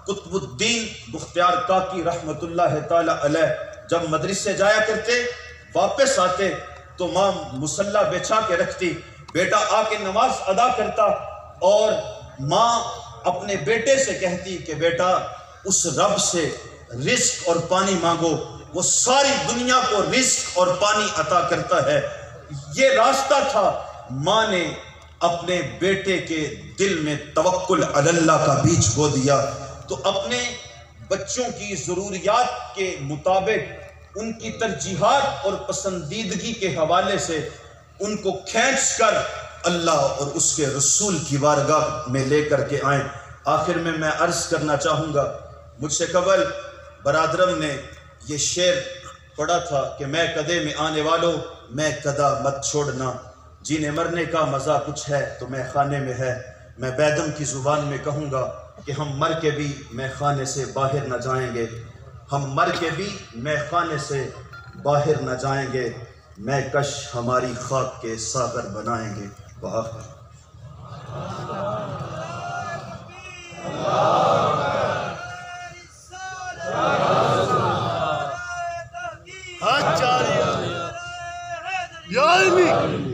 قطب الدین بختیار کاکی رحمت اللہ تعالی علیہ جب مدرسے جایا کرتے، واپس آتے تو ماں مصلی بچھا کے رکھتی، بیٹا آ کے نماز ادا کرتا، اور ماں اپنے بیٹے سے کہتی کہ بیٹا اس رب سے رزق اور پانی مانگو، وہ ساری دنیا کو رزق اور پانی عطا کرتا ہے۔ یہ راستہ تھا، ماں نے اپنے بیٹے کے دل میں توکل علی اللہ کا بیج بو دیا۔ تو اپنے بچوں کی ضروریات کے مطابق ان کی ترجیحات اور پسندیدگی کے حوالے سے ان کو کھینچ کر اللہ اور اس کے رسول کی بارگاہ میں لے کر کے آئیں۔ آخر میں عرض کرنا چاہوں گا، مجھ سے قبل برادرم نے یہ شعر پڑھا تھا کہ میں کدے میں آنے والوں میں کدا مت چھوڑنا، جینے مرنے کا مزہ کچھ ہے تو میں خانے میں ہے۔ میں بیدم کی زبان میں کہوں گا کہ ہم مر کے بھی میں خانے سے باہر نہ جائیں گے، ہم مر کے بھی میں خانے سے باہر نہ جائیں گے، میں کش ہماری خاک کے ساغر بنائیں گے۔ وآخر یا علی